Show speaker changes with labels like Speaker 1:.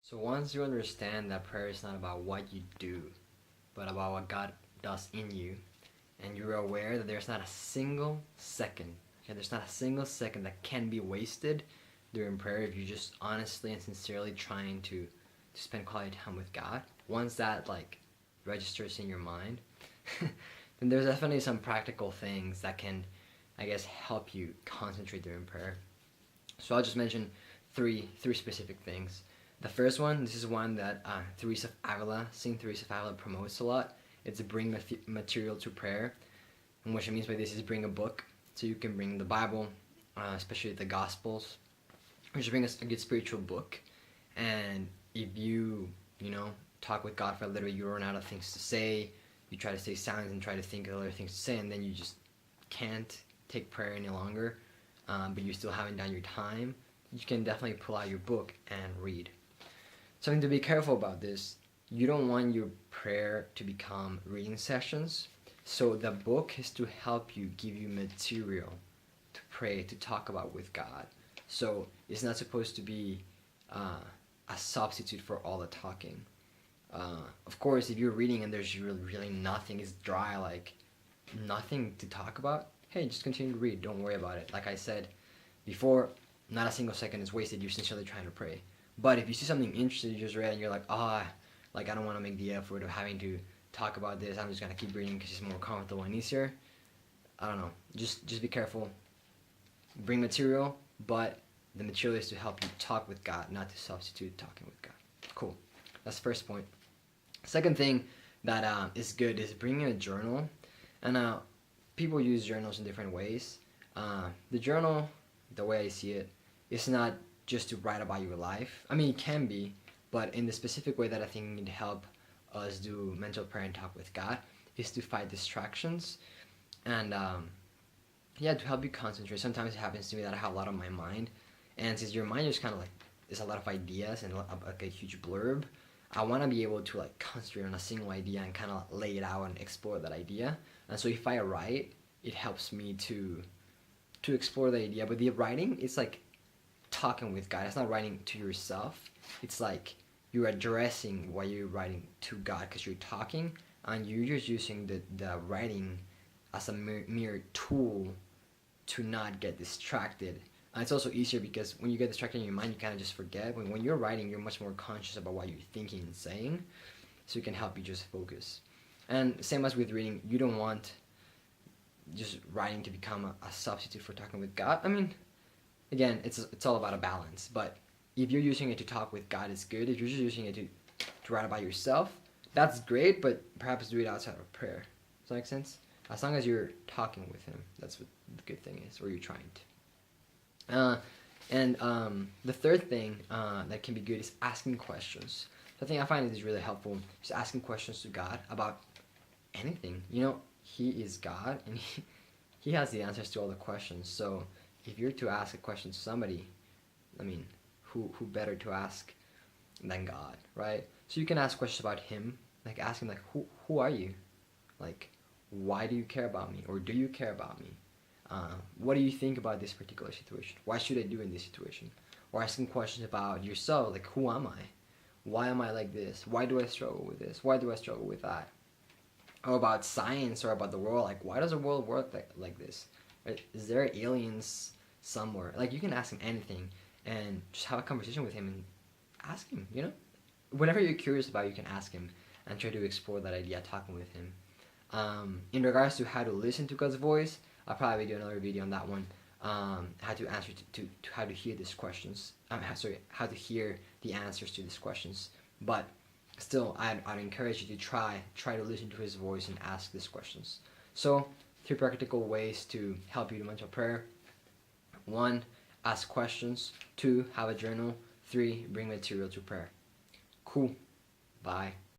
Speaker 1: So once you understand that prayer is not about what you do, but about what God does in you, and you're aware that there's not a single second, okay, there's not a single second that can be wasted during prayer if you're just honestly and sincerely trying to spend quality time with God. Once that like registers in your mind, then there's definitely some practical things that can, I guess, help you concentrate during prayer. So I'll just mention three specific things. The first one, this is one that Teresa of Avila, Saint Teresa of Avila promotes a lot. It's bring material to prayer, and what she means by this is bring a book. So you can bring the Bible, especially the Gospels, or just bring a good spiritual book. And if you talk with God for a little bit, you run out of things to say. You try to stay silent and try to think of other things to say, and then you just can't take prayer any longer. But you still haven't done your time. You can definitely pull out your book and read. Something to be careful about this, you don't want your prayer to become reading sessions. So the book is to help you, give you material to pray, to talk about with God. So it's not supposed to be a substitute for all the talking. Of course, if you're reading and there's really nothing, it's dry, like nothing to talk about, hey, just continue to read. Don't worry about it. Like I said before, not a single second is wasted. You're sincerely trying to pray. But if you see something interesting you just read and you're like, like I don't want to make the effort of having to talk about this, I'm just going to keep reading because it's more comfortable and easier. I don't know. Just be careful. Bring material, but the material is to help you talk with God, not to substitute talking with God. Cool. That's the first point. Second thing that is good is bringing a journal. And people use journals in different ways. The journal, the way I see it, is not just to write about your life. I mean, it can be, but in the specific way that I think can help us do mental prayer and talk with God is to fight distractions and yeah, to help you concentrate. Sometimes it happens to me that I have a lot on my mind, and since your mind is kind of like there's a lot of ideas and like a huge blurb, I want to be able to like concentrate on a single idea and kind of lay it out and explore that idea. And so if I write, it helps me to explore the idea. But the writing, it's like talking with God. It's not writing to yourself. It's like you're addressing what you're writing to God because you're talking and you're just using the writing as a mere tool to not get distracted. And it's also easier because when you get distracted in your mind, you kind of just forget. When you're writing, you're much more conscious about what you're thinking and saying, so it can help you just focus. And same as with reading, you don't want just writing to become a substitute for talking with God. I mean, again, it's all about a balance. But if you're using it to talk with God, it's good. If you're just using it to write about yourself, that's great, but perhaps do it outside of prayer. Does that make sense? As long as you're talking with Him, that's what the good thing is, or you're trying to. The third thing that can be good is asking questions. The thing I find is really helpful is asking questions to God about anything. He is God, and He has the answers to all the questions. So if you're to ask a question to somebody, I mean, who better to ask than God, right? So you can ask questions about Him, like ask Him, like, who are you? Like, why do you care about me? Or do you care about me? What do you think about this particular situation? Why should I do in this situation? Or asking questions about yourself, like, who am I? Why am I like this? Why do I struggle with this? Why do I struggle with that? Or about science or about the world, like, why does the world work like this? Right? Is there aliens somewhere? Like, you can ask Him anything and just have a conversation with Him and ask Him, Whatever you're curious about, you can ask Him and try to explore that idea talking with Him. In regards to how to listen to God's voice, I'll probably do another video on that one. How to answer to how to hear these questions. How to hear the answers to these questions. But still, I'd encourage you to try to listen to His voice and ask these questions. So, 3 practical ways to help you do mental prayer. 1, ask questions. 2, have a journal. 3, bring material to prayer. Cool. Bye.